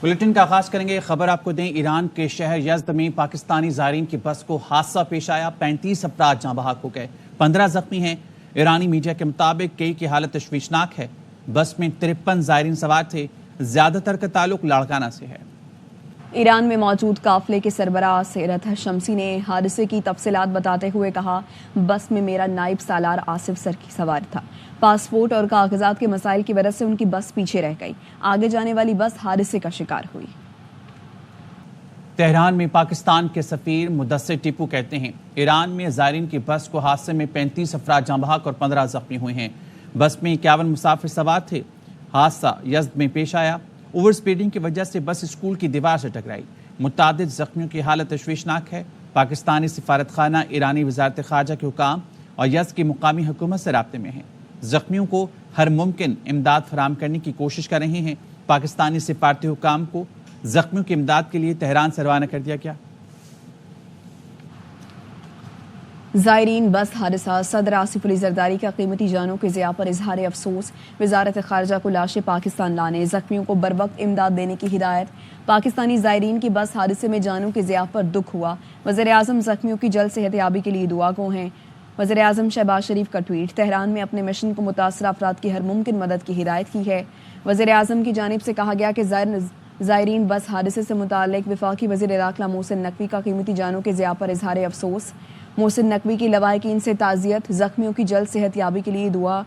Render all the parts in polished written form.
Bulletin کا آغاز کریں گے. خبر آپ کو دیں, ایران کے شہر یزد میں پاکستانی زائرین کی بس کو حادثہ پیش آیا. 35 افراد جاں بحق ہو گئے, 15 زخمی ہیں. ایرانی میڈیا کے مطابق کئی کی حالت تشویشناک ہے. بس میں 53 زائرین سوار تھے, زیادہ تر کا تعلق لاڑکانہ سے ہے. ایران میں موجود قافلے کے سربراہ سیرت شمسی نے حادثے کی تفصیلات بتاتے ہوئے کہا, بس میں میرا نائب سالار آصف سرکی سوار تھا. پاسپورٹ اور کاغذات کے مسائل کی وجہ سے ان کی بس پیچھے رہ گئی. آگے جانے والی بس حادثے کا شکار ہوئی. تہران میں پاکستان کے سفیر مدثر ٹیپو کہتے ہیں, ایران میں زائرین کی بس کو حادثے میں 35 افراد جاں بحق اور 15 زخمی ہوئے ہیں. بس میں 51 مسافر سوار تھے. حادثہ یزد میں پیش آیا. اوور سپیڈنگ کی وجہ سے بس اسکول کی دیوار سے ٹکرائی. متعدد زخمیوں کی حالت تشویشناک ہے. پاکستانی سفارت خانہ ایرانی وزارت خارجہ کے حکام اور یزد کی مقامی حکومت سے رابطے میں ہیں. زخمیوں کو ہر ممکن امداد فراہم کرنے کی کوشش کر رہے ہیں. پاکستانی سفارتی حکام کو زخمیوں کی امداد کے لیے تہران سے روانہ کر دیا گیا. زائرین بس حادثہ, صدر آصف علی زرداری کا قیمتی جانوں کے ضیاع پر اظہار افسوس. وزارت خارجہ کو لاشیں پاکستان لانے, زخمیوں کو بروقت امداد دینے کی ہدایت. پاکستانی زائرین کی بس حادثے میں جانوں کے ضیاع پر دکھ ہوا. وزیر اعظم زخمیوں کی جلد صحت یابی کے لیے دعا گو ہیں. وزیر اعظم شہباز شریف کا ٹویٹ, تہران میں اپنے مشن کو متاثرہ افراد کی ہر ممکن مدد کی ہدایت کی ہے. وزیر اعظم کی جانب سے کہا گیا کہ زائرین بس حادثے سے متعلق وفاقی وزیر داخلہ محسن نقوی کا قیمتی جانوں کے ضیاع پر اظہار افسوس. محسن نقوی کی لواحقین سے تعزیت, زخمیوں کی جلد صحت یابی کے لیے دعا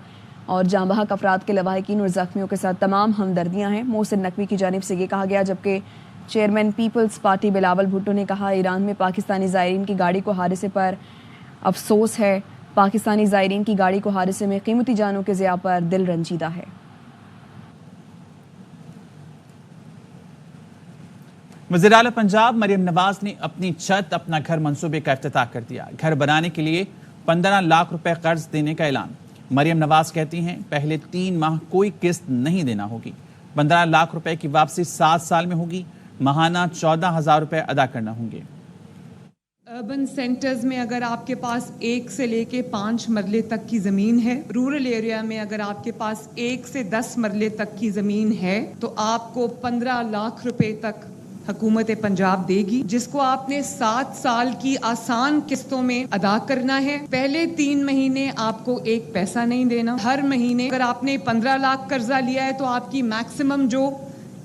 اور جاں بحق افراد کے لواحقین اور زخمیوں کے ساتھ تمام ہمدردیاں ہیں. محسن نقوی کی جانب سے یہ کہا گیا, جبکہ چیئرمین پیپلز پارٹی بلاول بھٹو نے کہا, ایران میں پاکستانی زائرین کی گاڑی کو حادثے پر افسوس ہے. پاکستانی زائرین کی گاڑی کو حادثے میں قیمتی جانوں کے ضیاع پر دل رنجیدہ ہے. وزیر اعلیٰ پنجاب مریم نواز نے اپنی چھت اپنا گھر منصوبے کا افتتاح کر دیا. گھر بنانے کے لیے 15 لاکھ روپے قرض دینے کا اعلان. مریم نواز کہتی ہیں, پہلے 3 ماہ کوئی قسط نہیں دینا ہوگی. 15 لاکھ روپے کی واپسی 7 سال میں ہوگی. ماہانہ 14,000 روپے ادا کرنا ہوں گے. اربن سینٹرز میں اگر آپ کے پاس 1 سے لے کے 5 مرلے تک کی زمین ہے, رورل ایریا میں اگر آپ کے پاس 1 سے 10 مرلے تک کی زمین ہے, تو آپ کو 15 لاکھ روپے تک حکومت پنجاب دے گی, جس کو آپ نے 7 سال کی آسان قسطوں میں ادا کرنا ہے. پہلے 3 مہینے آپ کو 1 پیسہ نہیں دینا. ہر مہینے اگر آپ نے 15 لاکھ قرضہ لیا ہے تو آپ کی میکسیمم جو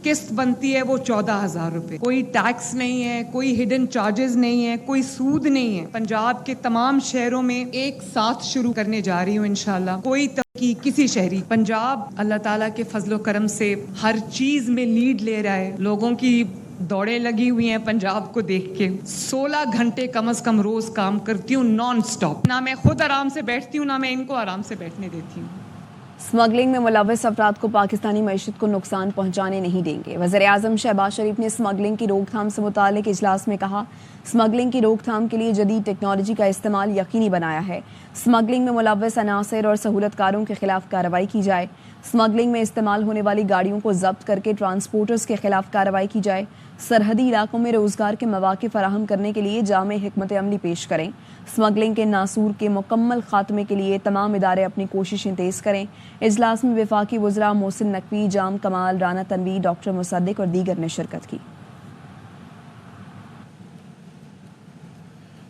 قسط بنتی ہے وہ 14,000 روپے. کوئی ٹیکس نہیں ہے, کوئی ہڈن چارجز نہیں ہے, کوئی سود نہیں ہے. پنجاب کے تمام شہروں میں ایک ساتھ شروع کرنے جا رہی ہوں انشاءاللہ. کوئی کی کسی شہری, پنجاب اللہ تعالیٰ کے فضل و کرم سے ہر چیز میں لیڈ لے رہا ہے. لوگوں کی دوڑیں لگی ہوئی ہیں پنجاب کو دیکھ کے. 16 گھنٹے کم از کم روز کام کرتی ہوں نان سٹاپ. نہ میں خود آرام سے بیٹھتی ہوں, نہ میں ان کو آرام سے بیٹھنے دیتی ہوں. اسمگلنگ میں ملوث افراد کو پاکستانی معیشت کو نقصان پہنچانے نہیں دیں گے. وزیر اعظم شہباز شریف نے اسمگلنگ کی روک تھام سے متعلق اجلاس میں کہا, اسمگلنگ کی روک تھام کے لیے جدید ٹیکنالوجی کا استعمال یقینی بنایا ہے. اسمگلنگ میں ملوث عناصر اور سہولت کاروں کے خلاف کارروائی کی جائے. اسمگلنگ میں استعمال ہونے والی گاڑیوں کو ضبط کر کے ٹرانسپورٹرز کے خلاف کارروائی کی جائے. سرحدی علاقوں میں روزگار کے مواقع فراہم کرنے کے لیے جامع حکمت عملی پیش کریں. اسمگلنگ کے ناسور کے مکمل خاتمے کے لیے تمام ادارے اپنی کوششیں تیز کریں. اجلاس میں وفاقی وزراء محسن نقوی, جام کمال, رانا تنویر, ڈاکٹر مصدق اور دیگر نے شرکت کی.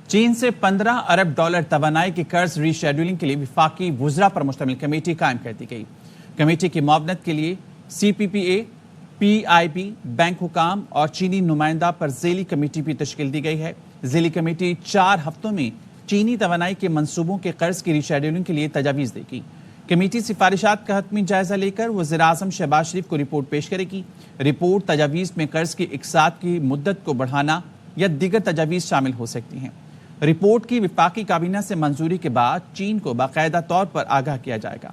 چین سے 15 ارب ڈالر توانائی کے قرض ری شیڈولنگ کے لیے وفاقی وزراء پر مشتمل کمیٹی قائم کر دی گئی. کمیٹی کی معاونت کے لیے سی پی پی اے, پی آئی بی, بینک حکام اور چینی نمائندہ پر ذیلی کمیٹی بھی تشکیل دی گئی ہے. ذیلی کمیٹی 4 ہفتوں میں چینی توانائی کے منصوبوں کے قرض کی ری شیڈولنگ کے لیے تجاویز دے گی. کمیٹی سفارشات کا حتمی جائزہ لے کر وزیر اعظم شہباز شریف کو رپورٹ پیش کرے گی. رپورٹ تجاویز میں قرض کی اقساط کی مدت کو بڑھانا یا دیگر تجاویز شامل ہو سکتی ہیں. رپورٹ کی وفاقی کابینہ سے منظوری کے بعد چین کو باقاعدہ طور پر آگاہ کیا جائے گا.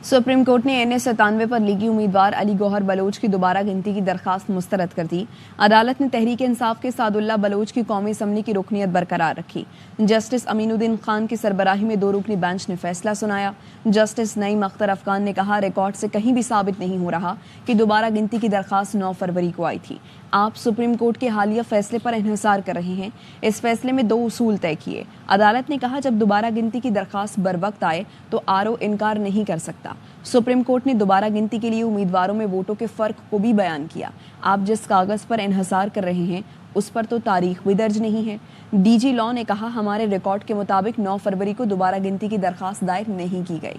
سپریم کورٹ نے NS97 پر لیگی امیدوار علی گوہر بلوچ کی دوبارہ گنتی کی درخواست مسترد کر دی. عدالت نے تحریک انصاف کے سعد اللہ بلوچ کی قومی اسمبلی کی رکنیت برقرار رکھی. جسٹس امین الدین خان کی سربراہی میں 2 رکنی بینچ نے فیصلہ سنایا. جسٹس نعیم اختر افغان نے کہا, ریکارڈ سے کہیں بھی ثابت نہیں ہو رہا کہ دوبارہ گنتی کی درخواست 9 فروری کو آئی تھی. آپ سپریم کورٹ کے حالیہ فیصلے پر انحصار کر رہے ہیں۔ اس فیصلے میں 2 اصول طے کیے۔ عدالت نے کہا جب دوبارہ گنتی کی درخواست بر وقت آئے تو RO انکار نہیں کر سکتا۔ سپریم کورٹ نے دوبارہ گنتی کے لیے امیدواروں میں ووٹوں کے فرق کو بھی بیان کیا۔ آپ جس کاغذ پر انحصار کر رہے ہیں اس پر تو تاریخ بھی درج نہیں ہے۔ DG لاء نے کہا ہمارے ریکارڈ کے مطابق 9 فروری کو دوبارہ گنتی کی درخواست دائر نہیں کی گئی۔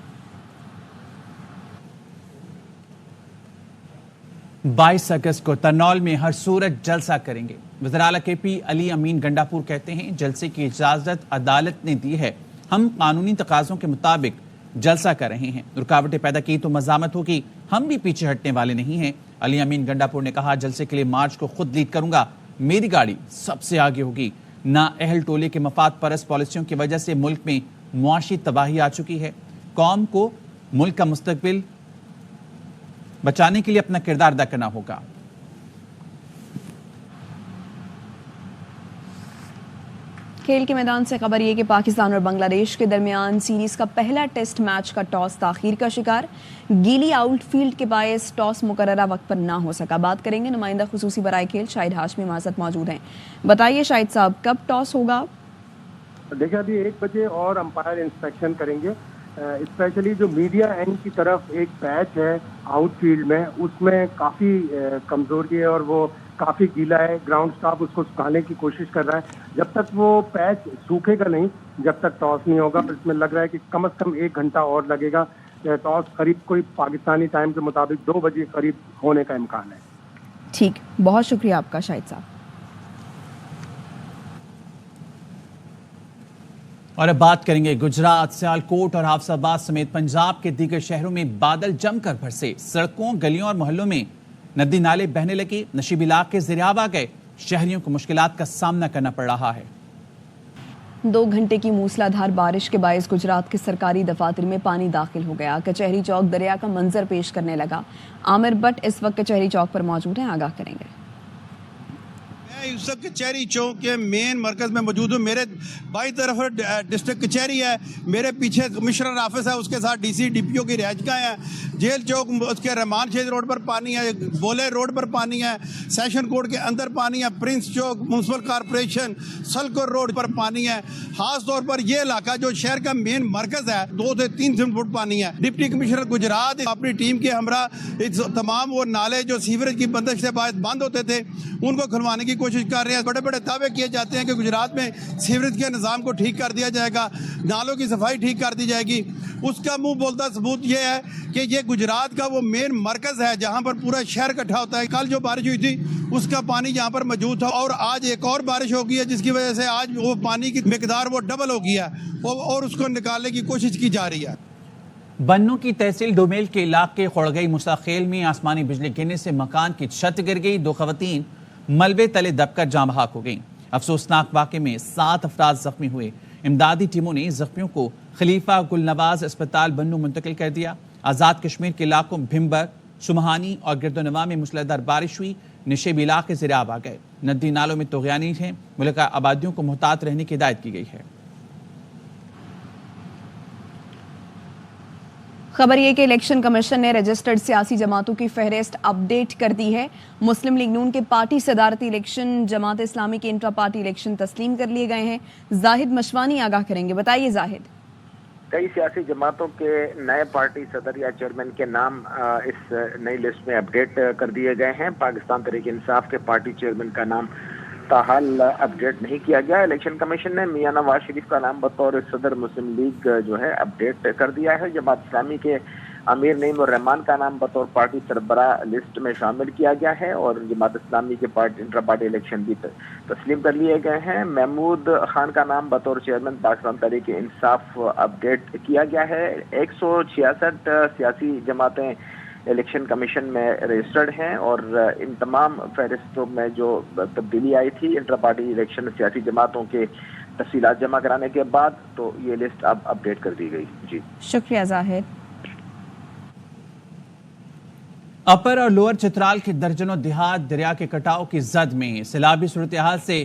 22 اگست کو ترنول میں ہر صورت جلسہ کریں گے۔ وزیر اعلیٰ KP علی امین گنڈاپور کہتے ہیں جلسے کی اجازت عدالت نے دی ہے، ہم قانونی تقاضوں کے مطابق جلسہ کر رہے ہیں، رکاوٹیں پیدا کی تو مزاحمت ہوگی، ہم بھی پیچھے ہٹنے والے نہیں ہیں۔ علی امین گنڈاپور نے کہا جلسے کے لیے مارچ کو خود لیڈ کروں گا، میری گاڑی سب سے آگے ہوگی۔ نااہل ٹولے کے مفاد پرست پالیسیوں کی وجہ سے ملک میں معاشی تباہی آ چکی ہے، قوم کو ملک کا مستقبل بچانے کے لیے اپنا کردار ادا کرنا ہوگا۔ کھیل کے میدان سے خبر یہ کہ پاکستان اور بنگلہ دیش کے درمیان سیریز کا پہلا ٹیسٹ میچ کا ٹاس تاخیر کا شکار، گیلی آؤٹ فیلڈ کے باعث ٹاس مقررہ وقت پر نہ ہو سکا۔ بات کریں گے نمائندہ خصوصی برائے کھیل شاہد ہاشمی ہمارے ساتھ موجود ہیں۔ بتائیے شاہد صاحب کب ٹاس ہوگا؟ دیکھیں ابھی 1 بجے اور امپائر انسپیکشن کریں گے۔ اسپیشلی جو میڈیا اینڈ کی طرف ایک پیچ ہے آؤٹ فیلڈ میں، اس میں کافی کمزوری ہے اور وہ کافی گیلا ہے، گراؤنڈ سٹاف اس کو سکھانے کی کوشش کر رہا ہے۔ جب تک وہ پیچ سوکھے گا نہیں، جب تک ٹاس نہیں ہوگا، اس میں لگ رہا ہے کہ کم از کم 1 گھنٹہ اور لگے گا۔ ٹاس قریب کوئی پاکستانی ٹائم کے مطابق 2 بجے قریب ہونے کا امکان ہے۔ ٹھیک، بہت شکریہ آپ کا شاہد صاحب۔ اور اب بات کریں گے گجرات، سیالکوٹ اور حافظ آباد سمیت پنجاب کے دیگر شہروں میں بادل جم کر برسے، سڑکوں، گلیوں اور محلوں میں ندی نالے بہنے لگے، نشیب علاقے زیر آب آ گئے، شہریوں کو مشکلات کا سامنا کرنا پڑ رہا ہے۔ 2 گھنٹے کی موسلا دھار بارش کے باعث گجرات کے سرکاری دفاتر میں پانی داخل ہو گیا، کچہری چوک دریا کا منظر پیش کرنے لگا۔ عامر بٹ اس وقت کچہری چوک پر موجود ہیں، آگاہ کریں گے۔ اس وقت کچہری چوک کے مین مرکز میں موجود ہوں۔ میرے بائیں طرف ڈسٹرکٹ کچہری ہے، میرے پیچھے کمشنر آفس ہے، اس کے ساتھ DC DPO کی رہائش گاہ ہے۔ جیل چوک اس کے رحمان شہید روڈ پر پانی ہے، بولے روڈ پر پانی ہے، سیشن کورٹ کے اندر پانی ہے، پرنس چوک میونسپل کارپوریشن سلکور روڈ پر پانی ہے۔ خاص طور پر یہ علاقہ جو شہر کا مین مرکز ہے 2 سے 3 فٹ پانی ہے۔ ڈپٹی کمشنر گجرات اپنی ٹیم کے ہمراہ تمام وہ نالے جو سیوریج کی بندش سے باعث بند ہوتے تھے ان کو کھلوانے کی کوشش کر رہے ہیں۔ بڑے بڑے دعوے کیے جاتے ہیں کہ گجرات میں سیوریج کے نظام کو ٹھیک کر دیا جائے گا، نالوں کی صفائی ٹھیک کر دی جائے گی۔ اس کا منہ بولتا ثبوت یہ ہے کہ یہ گجرات کا وہ مین مرکز ہے جہاں پر پورا شہر اکٹھا ہوتا ہے۔ کل جو بارش ہوئی تھی اس کا پانی یہاں پر موجود تھا اور آج ایک اور بارش ہو گئی ہے جس کی وجہ سے آج وہ پانی کی مقدار وہ ڈبل ہو گیا ہے اور اس کو نکالنے کی کوشش کی جا رہی ہے۔ بنوں کی تحصیل ڈومیل کے علاقے خڑگئی مستقیل میں آسمانی بجلی گرنے سے مکان کی چھت گر گئی، 2 خواتین ملبے تلے دب کر جاں بحق ہو گئیں۔ افسوسناک واقعے میں 7 افراد زخمی ہوئے۔ امدادی ٹیموں نے زخمیوں کو خلیفہ گل نواز اسپتال بنوں منتقل کر دیا۔ آزاد کشمیر کے علاقوں بھمبر، سمہانی اور گردونواں میں موسلادھار بارش ہوئی، نشیب علاقے زیر آب آ گئے، ندی نالوں میں طغیانی ہیں، ملکہ آبادیوں کو محتاط رہنے کی ہدایت کی گئی ہے۔ خبر یہ کہ الیکشن کمیشن نے رجسٹرڈ سیاسی جماعتوں کی فہرست اپ ڈیٹ کر دی ہے۔ مسلم لیگ نون کے پارٹی صدارتی الیکشن، جماعت اسلامی کے انٹرا پارٹی الیکشن تسلیم کر لیے گئے ہیں۔ زاہد مشوانی آگاہ کریں گے، بتائیے زاہد۔ کئی سیاسی جماعتوں کے نئے پارٹی صدر یا چیئرمین کے نام اس نئی لسٹ میں اپ ڈیٹ کر دیے گئے ہیں۔ پاکستان تحریک انصاف کے پارٹی چیئرمین کا نام تاحال اپ ڈیٹ نہیں کیا گیا۔ الیکشن کمیشن نے میاں نواز شریف کا نام بطور صدر مسلم لیگ جو ہے اپ ڈیٹ کر دیا ہے۔ جماعت اسلامی کے امیر نعیم الرحمان کا نام بطور پارٹی سربراہ لسٹ میں شامل کیا گیا ہے اور جماعت اسلامی کے انٹرا پارٹی الیکشن بھی تسلیم کر لیے گئے ہیں۔ محمود خان کا نام بطور چیئرمین پاکستان تحریک انصاف اپ ڈیٹ کیا گیا ہے۔ 166 سیاسی جماعتیں الیکشن کمیشن میں رجسٹرڈ ہیں اور ان تمام فہرستوں میں جو تبدیلی آئی تھی انٹرا پارٹی الیکشن سیاسی جماعتوں کے تفصیلات جمع کرانے کے بعد تو یہ لسٹ اب اپ ڈیٹ کر دی گئی۔ جی شکریہ زاہد۔ اپر اور لوور چترال کے درجنوں دیہات دریا کے کٹاؤ کی زد میں، سیلابی صورتحال سے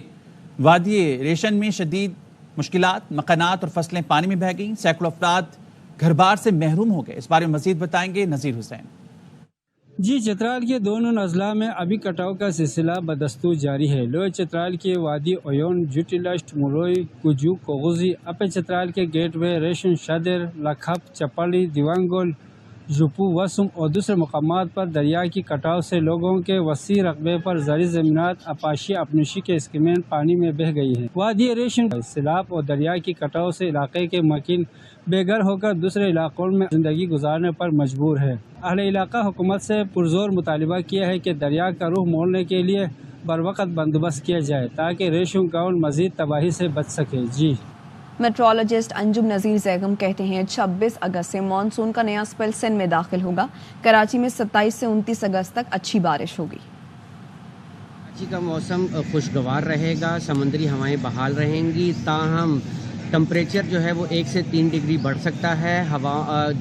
وادی ریشن میں شدید مشکلات، مکانات اور فصلیں پانی میں بہہ گئیں، سینکڑوں افراد گھر بار سے محروم ہو گئے۔ اس بارے میں مزید بتائیں گے نذیر حسین۔ جی، چترال کے دونوں اضلاع میں ابھی کٹاؤ کا سلسلہ بدستور جاری ہے. لوئر چترال کے وادی اویون، جوٹیلسٹ، ملوئی، کجو، کوغوزی، اپر چترال کے گیٹ وے، ریشن، شادر، لکھپ، چپالی، دیوانگول، جوپو، وسم اور دوسرے مقامات پر دریا کی کٹاؤ سے لوگوں کے وسیع رقبے پر زرعی زمینات آبپاشی آبنوشی کے اسکیمیں پانی میں بہہ گئی ہیں. وادی ریشن سیلاب اور دریا کی کٹاؤ سے علاقے کے مکین بے گھر ہو کر دوسرے علاقوں میں زندگی گزارنے پر مجبور ہے. اہل علاقہ حکومت سے پرزور مطالبہ کیا ہے کہ دریا کا رخ موڑنے کے لیے بروقت بندوبست کیا جائے تاکہ ریشم گاؤں مزید تباہی سے بچ سکے. جی، میٹرولوجسٹ انجم نذیر زیگم کہتے ہیں 26 اگست سے مانسون کا نیا سپیل سندھ میں داخل ہوگا. کراچی میں 27 سے 29 اگست تک اچھی بارش ہوگی. کراچی کا موسم خوشگوار رہے گا، سمندری ہوائیں بحال رہیں گی، تاہم ٹمپریچر جو ہے وہ 1 سے 3 ڈگری بڑھ سکتا ہے.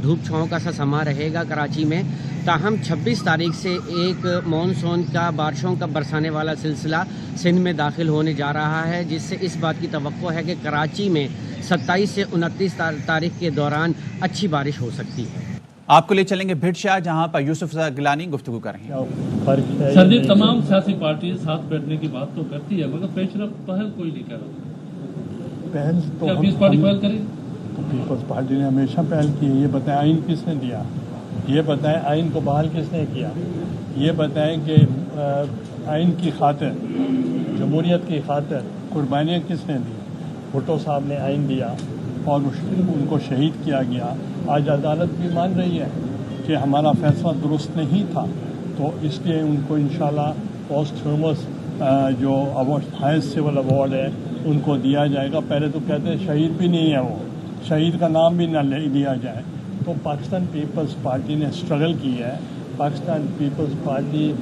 دھوپ چھاؤں کا سا سما رہے گا کراچی میں. تاہم 26 تاریخ سے ایک مانسون کا بارشوں کا برسانے والا سلسلہ سندھ میں داخل ہونے جا رہا ہے، جس سے اس بات کی توقع ہے کہ کراچی میں 27 سے 29 تاریخ کے دوران اچھی بارش ہو سکتی ہے. آپ کو لے چلیں گے بھٹ شاہ، جہاں پر یوسف رضا گیلانی گفتگو کر رہے ہیں. سردی تمام سیاسی پارٹیاں ساتھ بیٹھنے کی بات تو کرتی ہے، مگر پیش رفت پہل کوئی نہیں کر رہا. پہل تو پیپلز پارٹی پہل کرے تو پیپلز پارٹی نے ہمیشہ پہل کی ہے. یہ بتائیں آئین کس نے دیا؟ یہ بتائیں آئین کو بحال کس نے کیا؟ یہ بتائیں کہ آئین کی خاطر، جمہوریت کی خاطر قربانیاں کس نے دی؟ بھٹو صاحب نے آئین دیا اور ان کو شہید کیا گیا. آج عدالت بھی مان رہی ہے کہ ہمارا فیصلہ درست نہیں تھا، تو اس لیے ان کو انشاءاللہ پوسٹ ہیومس جو ہائیسٹ سول ایوارڈ ہے ان کو دیا جائے گا. پہلے تو کہتے ہیں شہید بھی نہیں ہے، وہ شہید کا نام بھی نہ لیا جائے. تو پاکستان پیپلز پارٹی نے اسٹرگل کی ہے. Pakistan Peoples Party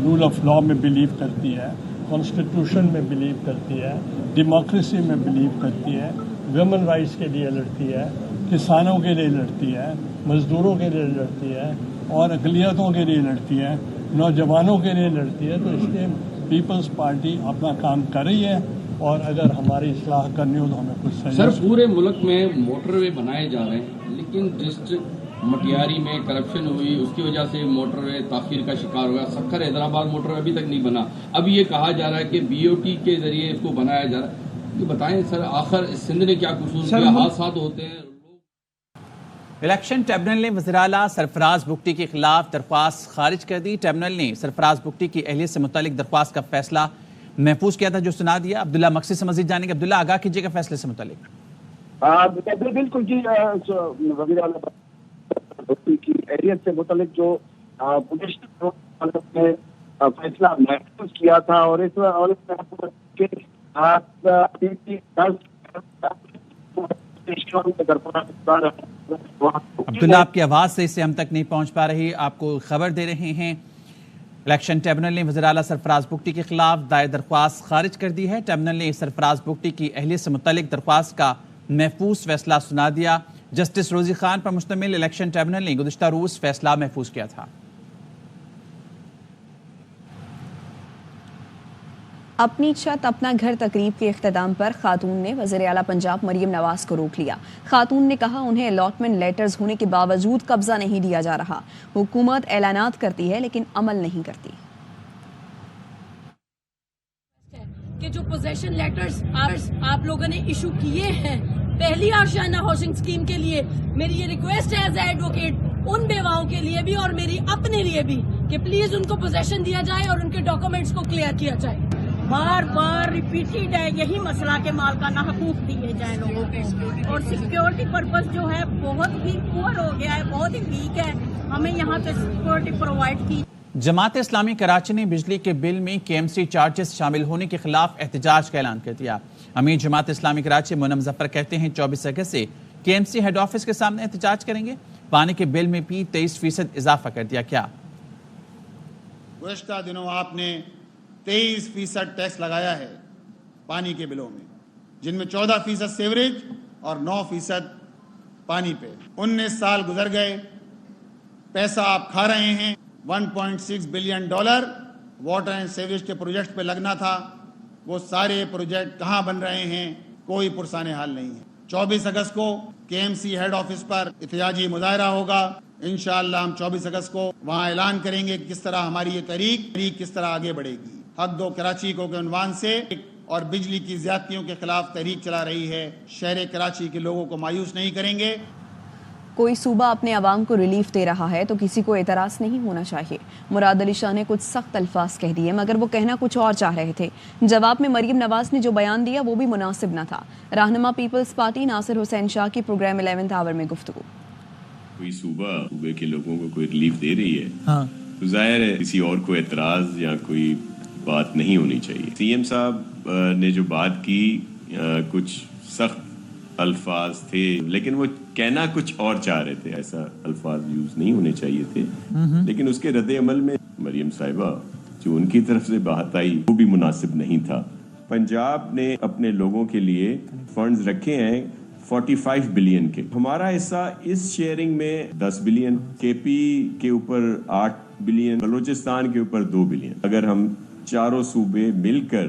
rule of law میں بلیو کرتی ہے، کانسٹیٹیوشن میں بلیو کرتی ہے، ڈیموکریسی میں بلیو کرتی ہے، ویمن رائٹس کے لیے لڑتی ہے، کسانوں کے لیے لڑتی ہے، مزدوروں کے لیے لڑتی ہے اور اقلیتوں کے لیے لڑتی ہے، نوجوانوں کے لیے لڑتی ہے. تو اس لیے پیپلز پارٹی اپنا کام کر رہی ہے، اور اگر ہماری اصلاح کرنی ہو تو ہمیں کچھ سر پورے ملک میں موٹر وے بنائے جا رہے ہیں، لیکن ڈسٹرکٹ مٹیاری میں کرپشن ہوئی، اس کی وجہ سے موٹر وے تاخیر کا شکار ہوا. سکھر حیدرآباد موٹر وے ابھی تک نہیں بنا. اب یہ کہا جا رہا ہے کہ بی او ٹی کے ذریعے اس کو بنایا جا رہا ہے. یہ بتائیں سر، آخر سندھ نے کیا قصور کیا؟ حادثات ہوتے ہیں. الیکشن ٹریبونل نے وزیراعلیٰ سرفراز بگٹی کے خلاف درخواست خارج کر دی. ٹریبونل نے سرفراز بگٹی کی اہلیت سے متعلق درخواست کا فیصلہ محفوظ کیا تھا، جو سنا دیا. عبداللہ مقصد سے مزید جانیں گے. عبداللہ، آگاہ کیجیے گا فیصلے سے متعلق. بالکل جی، وزیر اعلیٰ کی اہلیت سے متعلق جو نے فیصلہ محفوظ کیا تھا، اور اس عبداللہ، آپ کی آواز سے اسے ہم تک نہیں پہنچ پا رہی، آپ کو خبر دے رہے ہیں. الیکشن ٹریبونل نے وزیراعلیٰ سرفراز بگٹی کے خلاف دائر درخواست خارج کر دی ہے. ٹریبونل نے سرفراز بگٹی کی اہلیت سے متعلق درخواست کا محفوظ فیصلہ سنا دیا. جسٹس روزی خان پر مشتمل الیکشن ٹریبونل نے گزشتہ روز فیصلہ محفوظ کیا تھا. اپنی چھت اپنا گھر تقریب کے اختتام پر خاتون نے وزیر اعلیٰ پنجاب مریم نواز کو روک لیا. خاتون نے کہا انہیں الاٹمنٹ لیٹرز ہونے کے باوجود قبضہ نہیں دیا جا رہا. حکومت اعلانات کرتی ہے لیکن عمل نہیں کرتی. کہ جو پوزیشن لیٹرز آپ لوگوں نے ایشو کیے ہیں پہلی آشیانہ ہاؤسنگ اسکیم کے لیے، میری یہ ریکویسٹ ہے ایز اے ایڈوکیٹ ان بیواؤں کے لیے بھی اور میری اپنے لیے بھی کہ پلیز ان کو پوزیشن دیا جائے اور ان کے ڈاکومنٹس کو کلیئر کیا جائے. بار بار ریپیٹیڈ ہے یہی مسئلہ کہ مالکانہ حقوق دیے جائیں لوگوں کو، اور سیکیورٹی پرپز جو ہے بہت ہی پور ہو گیا ہے، بہت ہی ویک ہے. ہمیں یہاں پہ سیکیورٹی پرووائڈ کی. جماعت اسلامی کراچی نے بجلی کے بل میں کے ایم سی چارجز شامل ہونے کے خلاف احتجاج کا اعلان کر دیا. امیر جماعت اسلامی کراچی منم ظفر کہتے ہیں 24 اگست سے کے ایم سی ہیڈ آفس کے سامنے احتجاج کریں گے. پانی کے بل میں بھی 23% اضافہ کر دیا. کیا گزشتہ دنوں آپ نے 23% ٹیکس لگایا ہے پانی کے بلوں میں، جن میں 14% سیوریج اور 9% پانی پہ. 19 سال گزر گئے، پیسہ آپ کھا رہے ہیں. $1.6 بلین واٹر اینڈ سیوریج کے پروجیکٹ پہ لگنا تھا. وہ سارے پروجیکٹ کہاں بن رہے ہیں؟ کوئی پرسان حال نہیں ہے. 24 اگست کو کے ایم سی ہیڈ آفس پر احتجاجی مظاہرہ ہوگا. انشاءاللہ ہم 24 اگست کو وہاں اعلان کریں گے کہ کس طرح ہماری یہ تحریک کس طرح آگے بڑھے گی. حق دو کراچی کو کے عنوان سے اور بجلی کی زیادتیوں کے خلاف تحریک چلا رہی ہے. شہر کراچی کے لوگوں کو مایوس نہیں کریں گے. کوئی صوبہ اپنے عوام کو ریلیف دے رہا ہے تو کسی کو اعتراض نہیں ہونا چاہیے. مراد علی شاہ نے کچھ سخت الفاظ کہہ دیے مگر وہ کہنا کچھ اور چاہ رہے تھے. جواب میں مریم نواز نے جو بیان دیا وہ بھی مناسب نہ تھا. رہنما پیپلز پارٹی ناصر حسین شاہ کی پروگرام 11th آور میں گفتگو. کوئی صوبے کے لوگوں کو کوئی ریلیف دے رہی ہے تو ظاہر ہے کسی اور کو اعتراض یا کوئی بات نہیں ہونی چاہیے. سی ایم صاحب نے جو بات کی کچھ سخت الفاظ تھے لیکن وہ کہنا کچھ اور چاہ رہے تھے. ایسا الفاظ یوز نہیں ہونے چاہیے تھے لیکن اس کے رد عمل میں مریم صاحبہ جو ان کی طرف سے بات آئی وہ بھی مناسب نہیں تھا. پنجاب نے اپنے لوگوں کے لیے فنڈز رکھے ہیں 45 بلین کے. ہمارا حصہ اس شیئرنگ میں 10 بلین, کے پی کے اوپر 8 بلین, بلوچستان کے اوپر 2 بلین. اگر ہم چاروں صوبے مل کر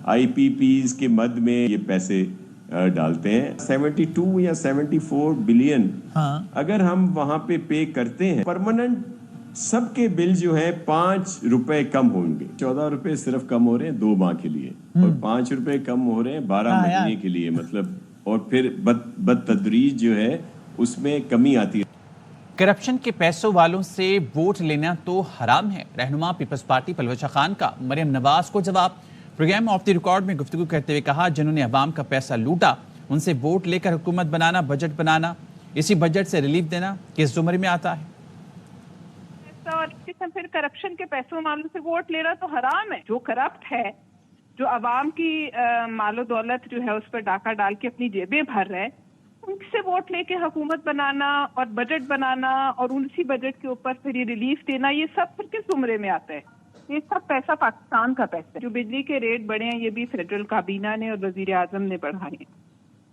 آئی پی پیز کے مد میں یہ پیسے ڈالتے ہیں 72 یا 74 بلین اگر ہم وہاں پہ پے کرتے ہیں پرماننٹ سب کے بل جو ہیں 5 روپے کم ہوں گے. 14 روپے صرف کم ہو رہے ہیں 2 ماہ کے لیے اور 5 روپے کم ہو رہے ہیں 12 مہینے کے لیے. مطلب اور پھر بدتدریج جو ہے اس میں کمی آتی ہے. کرپشن کے پیسوں والوں سے ووٹ لینا تو حرام ہے. رہنما پیپلز پارٹی پلوچہ خان کا مریم نواز کو جواب. پروگرام آف دی ریکارڈ میں گفتگو کرتے ہوئے کہا جنہوں نے عوام کا پیسہ لوٹا ان سے ووٹ لے کر حکومت بنانا, بجٹ بنانا, اسی بجٹ سے ریلیف دینا کس زمرے میں آتا ہے. اور پھر کرپشن کے پیسوں والوں سے ووٹ لینا تو حرام ہے. جو کرپٹ ہے, جو عوام کی مال و دولت جو ہے اس پر ڈاکہ ڈال کے اپنی جیبیں بھر رہے, ان سے ووٹ لے کے حکومت بنانا اور بجٹ بنانا اور اسی بجٹ کے اوپر پھر یہ ریلیف دینا, یہ سب پھر کس زمرے میں آتا ہے؟ یہ سب پیسہ پاکستان کا پیسہ ہے. جو بجلی کے ریٹ بڑھے ہیں یہ بھی فیڈرل کابینہ نے اور وزیر اعظم نے بڑھائے ہیں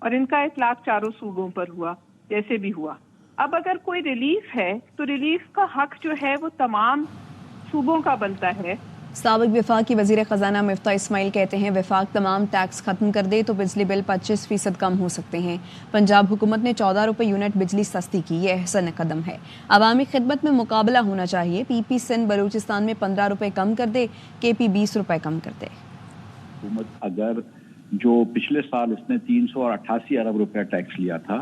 اور ان کا اطلاق چاروں صوبوں پر ہوا جیسے بھی ہوا. اب اگر کوئی ریلیف ہے تو ریلیف کا حق جو ہے وہ تمام صوبوں کا بنتا ہے. سابق وفاق کی وزیر خزانہ مفتاح اسماعیل کہتے ہیں وفاق تمام ٹیکس ختم کر دے تو بجلی بل 25% کم ہو سکتے ہیں. پنجاب حکومت نے 14 روپے یونٹ بجلی سستی کی, یہ احسن قدم ہے. عوامی خدمت میں مقابلہ ہونا چاہیے. پی پی سندھ بلوچستان میں 15 روپے کم کر دے, کے پی 20 روپے کم کر دے. حکومت اگر جو پچھلے سال اس نے 388 ارب روپے ٹیکس لیا تھا,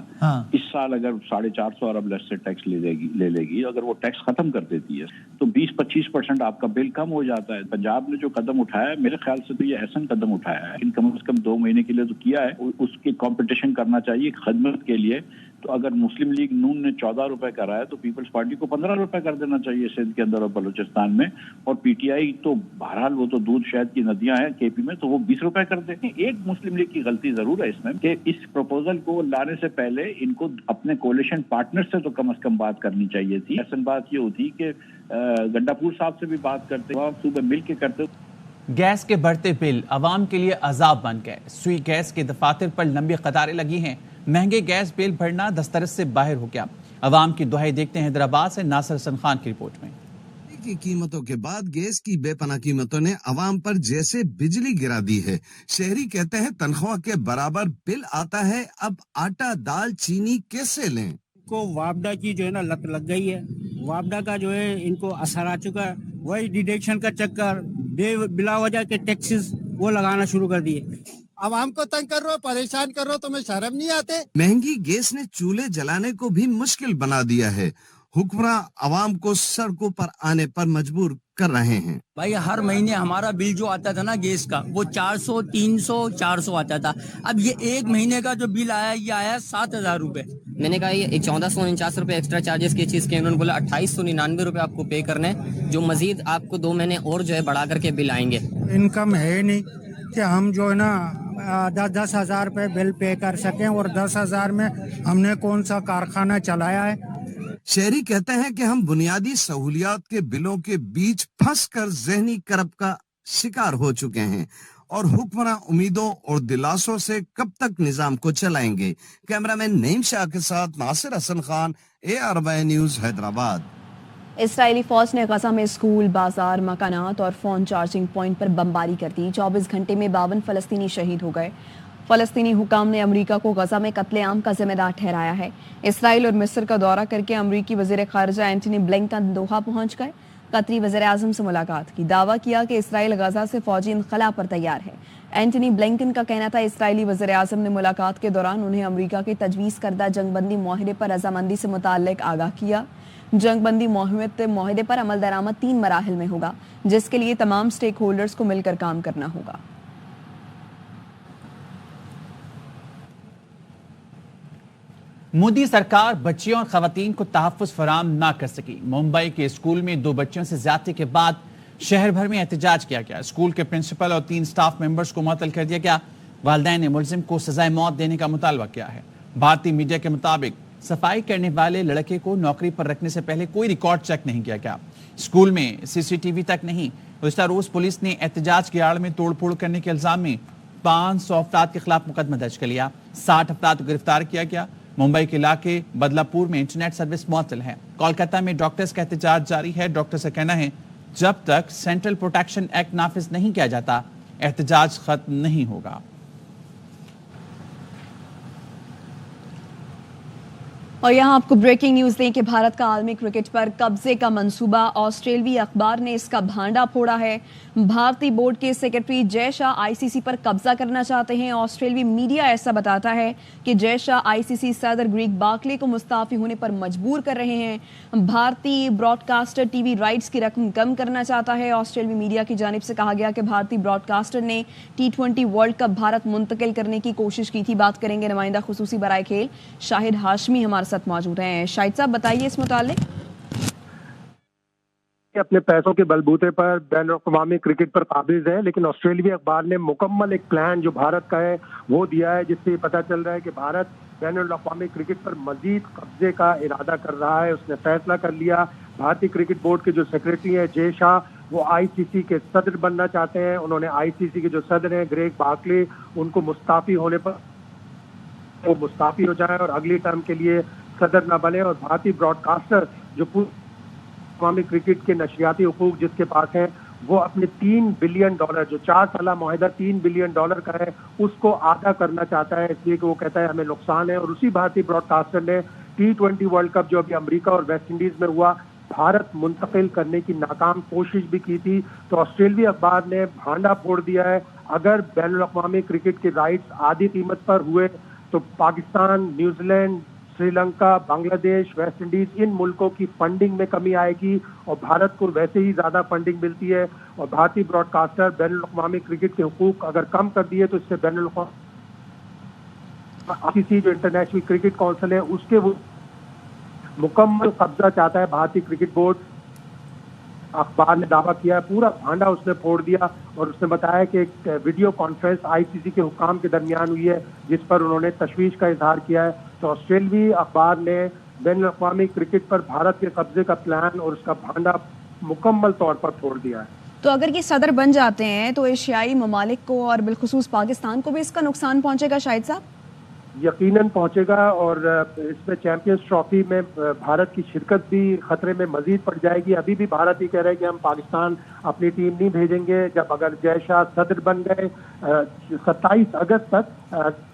اس سال اگر 450 ارب لیس سے ٹیکس لے لے گی, اگر وہ ٹیکس ختم کر دیتی ہے تو 20-25% آپ کا بل کم ہو جاتا ہے. پنجاب نے جو قدم اٹھایا ہے میرے خیال سے تو یہ احسن قدم اٹھایا ہے. کم از کم 2 مہینے کے لیے تو کیا ہے, اس کی کمپٹیشن کرنا چاہیے خدمت کے لیے. تو اگر مسلم لیگ نون نے 14 روپے کرا ہے تو پیپلز پارٹی کو 15 روپے کر دینا چاہیے سندھ کے اندر اور بلوچستان میں. اور پی ٹی آئی تو بہرحال وہ تو دودھ شہد کی ندیاں ہیں کے پی میں, تو وہ 20 روپے کر دیں. ایک مسلم لیگ کی غلطی ضرور ہے اس میں کہ اس پروپوزل کو لانے سے پہلے ان کو اپنے کولیشن پارٹنر سے تو کم از کم بات کرنی چاہیے تھی. اصل بات یہ ہوتی کہ گنڈاپور صاحب سے بھی بات کرتے, صوبے مل کے کرتے. گیس کے بڑھتے بل عوام کے لیے عذاب بن گئے. سوئی گیس کے دفاتر پر لمبی قطاریں لگی ہیں. مہنگے گیس بل بھرنا دسترس سے باہر ہو گیا. عوام کی دہائی دیکھتے ہیں حیدرآباد سے ناصر حسن خان کی رپورٹ میں. کی قیمتوں کے بعد گیس کی بے پناہ قیمتوں نے عوام پر جیسے بجلی گرا دی ہے. شہری کہتے ہیں تنخواہ کے برابر بل آتا ہے, اب آٹا دال چینی کیسے لیں. کو وابڈا کی جو ہے نا لت لگ گئی ہے. وابڈا کا جو ہے ان کو اثر آ چکا ہے. وہی ڈیڈکشن کا چکر, بلا وجہ کے ٹیکسز وہ لگانا شروع کر دیے. عوام کو تنگ کر رہو, پریشان کر رہو, تمہیں شرم نہیں آتے. مہنگی گیس نے چولہے جلانے کو بھی مشکل بنا دیا ہے. حکمراں عوام کو سڑکوں پر آنے پر مجبور کر رہے ہیں. بھائی ہر مہینے ہمارا بل جو آتا تھا نا گیس کا وہ 400 300 400 آتا تھا. اب یہ ایک مہینے کا جو بل آیا یہ آیا 7,000 روپے. میں نے کہا یہ 1449 روپے ایکسٹرا چارجز کی چیز کے, انہوں نے بولا 2899 روپے آپ کو پے کرنے, جو مزید آپ کو 2 مہینے اور جو ہے بڑھا کر کے بل آئیں گے. انکم ہے نہیں کہ ہم جو ہے نا 10,000 روپے بل پے کر سکیں, اور 10,000 میں ہم نے کون سا کارخانہ چلایا ہے. شہری کہتے ہیں کہ ہم بنیادی سہولیات کے بلوں کے بیچ پھنس کر ذہنی کرب کا شکار ہو چکے ہیں, اور حکمراں امیدوں اور دلاسوں سے کب تک نظام کو چلائیں گے. کیمرامین نعیم شاہ کے ساتھ ناصر حسن خان, ARY نیوز حیدرآباد. اسرائیلی فوج نے غزہ میں اسکول, بازار, مکانات اور فون چارجنگ پوائنٹ پر بمباری کر دی. 24 گھنٹے میں 52 فلسطینی شہید ہو گئے. فلسطینی حکام نے امریکہ کو غزہ میں قتل عام کا ذمہ دار ٹھہرایا ہے. اسرائیل اور مصر کا دورہ کر کے امریکی وزیر خارجہ اینٹونی بلنکن دوحہ پہنچ گئے. قطری وزیر اعظم سے ملاقات کی. دعویٰ کیا کہ اسرائیل غزہ سے فوجی انخلا پر تیار ہے. اینٹونی بلنکن کا کہنا تھا اسرائیلی وزیر اعظم نے ملاقات کے دوران انہیں امریکہ کے تجویز کردہ جنگ بندی معاہدے پر رضامندی سے متعلق آگاہ کیا. جنگ بندی معاہدے پر عمل درآمد 3 مراحل میں ہوگا، جس کے لیے تمام سٹیک ہولڈرز کو مل کر کام کرنا ہوگا. مودی سرکار بچیوں اور خواتین کو تحفظ فراہم نہ کر سکی. ممبئی کے اسکول میں 2 بچیوں سے زیادتی کے بعد شہر بھر میں احتجاج کیا گیا. اسکول کے پرنسپل اور 3 سٹاف ممبرز کو معطل کر دیا گیا. والدین نے ملزم کو سزائے موت دینے کا مطالبہ کیا ہے. بھارتی میڈیا کے مطابق صفائی کرنے والے لڑکے کو نوکری پر رکھنے سے پہلے کوئی ریکارڈ چیک نہیں کیا گیا. اسکول میں CCTV تک نہیں. گزشتہ روز پولیس نے احتجاج کی آڑ میں توڑ پھوڑ کرنے کے الزام میں 500 افراد کے خلاف مقدمہ درج کر لیا. 60 افراد کو گرفتار کیا گیا. ممبئی کے علاقے بدلا پور میں انٹرنیٹ سروس معطل ہے. کولکاتہ میں ڈاکٹرز کا احتجاج جاری ہے. ڈاکٹرز کا کہنا ہے جب تک سینٹرل پروٹیکشن ایکٹ نافذ نہیں کیا جاتا احتجاج ختم نہیں ہوگا. اور یہاں آپ کو بریکنگ نیوز دیں کہ بھارت کا عالمی کرکٹ پر قبضے کا منصوبہ. آسٹریلوی اخبار نے اس کا بھانڈا پھوڑا ہے. بھارتی بورڈ کے سیکرٹری جے شاہ ICC پر قبضہ کرنا چاہتے ہیں. آسٹریلوی میڈیا ایسا بتاتا ہے کہ جے شاہ ICC صدر گریگ بارکلے کو مستعفی ہونے پر مجبور کر رہے ہیں. بھارتی براڈ کاسٹر TV رائٹس کی رقم کم کرنا چاہتا ہے. آسٹریلوی میڈیا کی جانب سے کہا گیا کہ بھارتی براڈ کاسٹر نے T20 ورلڈ کپ بھارت منتقل کرنے کی کوشش کی تھی. بات کریں گے نمائندہ خصوصی برائے کھیل شاہد ہاشمی ہمارے ساتھ موجود ہیں. شاہد صاحب بتائیے اس متعلق. اپنے پیسوں کے بلبوتے پر بین الاقوامی کرکٹ پر قابض ہے، لیکن آسٹریلوی اخبار نے مکمل ایک پلان جو بھارت کا ہے وہ دیا ہے، جس سے یہ پتہ چل رہا ہے کہ بھارت بین الاقوامی کرکٹ پر مزید قبضے کا ارادہ کر رہا ہے. اس نے فیصلہ کر لیا. بھارتی کرکٹ بورڈ کے جو سیکرٹری ہیں جے شاہ، وہ ICC کے صدر بننا چاہتے ہیں. انہوں نے ICC کے جو صدر ہیں گریگ بارکلے، ان کو مستعفی ہونے پر وہ مستعفی ہو جائیں اور اگلی ٹرم کے لیے صدر نہ بنے. اور بھارتی براڈ کاسٹر جو اقوامی کرکٹ کے نشریاتی حقوق جس کے پاس ہیں، وہ اپنے $3 بلین جو 4 سالہ معاہدہ $3 بلین کا ہے، اس کو آدھا کرنا چاہتا ہے، اس لیے کہ وہ کہتا ہے ہمیں نقصان ہے. اور اسی بھارتی براڈ کاسٹر نے T20 ورلڈ کپ جو ابھی امریکہ اور ویسٹ انڈیز میں ہوا، بھارت منتقل کرنے کی ناکام کوشش بھی کی تھی. تو آسٹریلوی اخبار نے بھانڈا پھوڑ دیا ہے. اگر بین الاقوامی کرکٹ کے رائٹس آدھی قیمت پر ہوئے تو پاکستان، نیوزی لینڈ، سری لنکا، بنگلہ دیش، ویسٹ انڈیز، ان ملکوں کی فنڈنگ میں کمی آئے گی اور بھارت کو ویسے ہی زیادہ فنڈنگ ملتی ہے. اور بھارتی براڈ کاسٹر بین الاقوامی کرکٹ کے حقوق اگر کم کر دیے تو اس سے بین الاقوامی ICC جو انٹرنیشنل کرکٹ کونسل ہے اس کے وہ مکمل قبضہ چاہتا ہے بھارتی کرکٹ بورڈ. اخبار نے دعویٰ کیا ہے پورا بھانڈا اس نے پھوڑ دیا اور اس نے بتایا کہ ایک ویڈیو کانفرنس ICC کے حکام کے درمیان ہوئی ہے جس پر انہوں نے تشویش کا اظہار کیا ہے. تو آسٹریلوی اخبار نے بین الاقوامی کرکٹ پر بھارت کے قبضے کا پلان اور اس کا بھانڈا مکمل طور پر پھوڑ دیا ہے. تو اگر یہ صدر بن جاتے ہیں تو ایشیائی ممالک کو اور بالخصوص پاکستان کو بھی اس کا نقصان پہنچے گا شاہد صاحب؟ یقیناً پہنچے گا اور اس میں چیمپئنز ٹرافی میں بھارت کی شرکت بھی خطرے میں مزید پڑ جائے گی. ابھی بھی بھارت یہ کہہ رہا ہے کہ ہم پاکستان اپنی ٹیم نہیں بھیجیں گے. جب اگر جے شاہ صدر بن گئے 27 اگست تک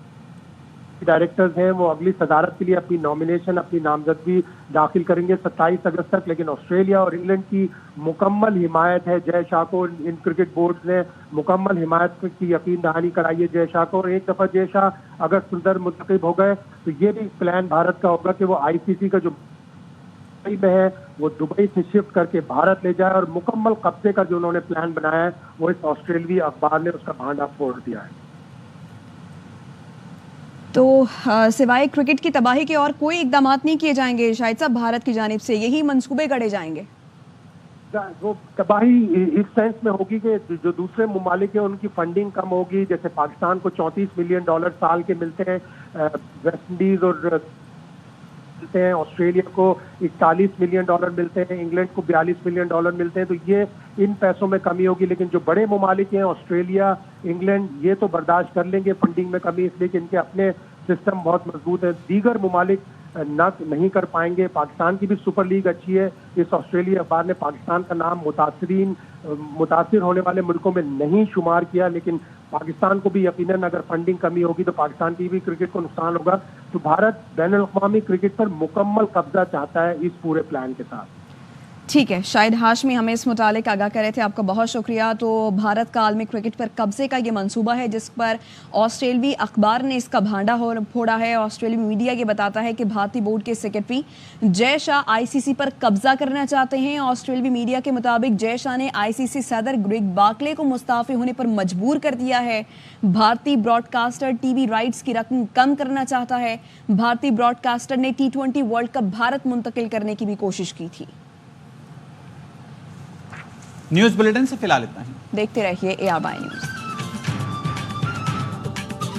ڈائریکٹرز ہیں وہ اگلی صدارت کے لیے اپنی نامینیشن، اپنی نامزدگی داخل کریں گے 27 اگست تک. لیکن آسٹریلیا اور انگلینڈ کی مکمل حمایت ہے جے شاہ کو. ان کرکٹ بورڈ نے مکمل حمایت کی یقین دہانی کرائی ہے جے شاہ کو. اور ایک دفعہ جے شاہ اگر صدر منتخب ہو گئے تو یہ بھی پلان بھارت کا ہوگا کہ وہ ICC کا جو دبئی میں ہے وہ دبئی سے شفٹ کر کے بھارت لے جائے. اور مکمل قبضے کا جو انہوں نے پلان بنایا ہے وہ اس آسٹریلوی اخبار نے اس کا بھانڈا پھوڑ دیا ہے. تو سوائے کرکٹ کی تباہی کے اور کوئی اقدامات نہیں کیے جائیں گے شاہد صاحب بھارت کی جانب سے؟ یہی منصوبے گڑے جائیں گے؟ وہ تباہی اس سینس میں ہوگی کہ جو دوسرے ممالک ہیں ان کی فنڈنگ کم ہوگی. جیسے پاکستان کو $34 ملین سال کے ملتے ہیں، ویسٹ انڈیز اور ملتے ہیں، آسٹریلیا کو $41 ملین ملتے ہیں، انگلینڈ کو $42 ملین ملتے ہیں. تو یہ ان پیسوں میں کمی ہوگی. لیکن جو بڑے ممالک ہیں آسٹریلیا، انگلینڈ، یہ تو برداشت کر لیں گے فنڈنگ میں کمی، اس لیے کہ ان کے اپنے سسٹم بہت مضبوط ہے. دیگر ممالک نہیں کر پائیں گے. پاکستان کی بھی سپر لیگ اچھی ہے. اس آسٹریلیا اخبار نے پاکستان کا نام متاثر ہونے والے ملکوں میں نہیں شمار کیا، لیکن پاکستان کو بھی یقیناً اگر فنڈنگ کمی ہوگی تو پاکستان کی بھی کرکٹ کو نقصان ہوگا. تو بھارت بین الاقوامی کرکٹ پر مکمل قبضہ چاہتا ہے اس پورے پلان کے ساتھ. ٹھیک ہے، شاہد ہاشمی ہمیں اس متعلق آگاہ کر رہے تھے، آپ کا بہت شکریہ. تو بھارت کا عالمی کرکٹ پر قبضے کا یہ منصوبہ ہے جس پر آسٹریلوی اخبار نے اس کا بھانڈا پھوڑا ہے. آسٹریلوی میڈیا یہ بتاتا ہے کہ بھارتی بورڈ کے سیکرٹری جے شاہ آئی سی سی پر قبضہ کرنا چاہتے ہیں. آسٹریلوی میڈیا کے مطابق جے شاہ نے آئی سی سی صدر گریگ بارکلے کو مستعفی ہونے پر مجبور کر دیا ہے. بھارتی broadcaster TV rights کی رقم کم کرنا چاہتا ہے. بھارتی براڈ کاسٹر نے T20 ورلڈ کپ بھارت منتقل کرنے کی بھی کوشش کی تھی. نیوز بلیٹن سے فی الحال اتنا ہی. دیکھتے رہیے ARY نیوز.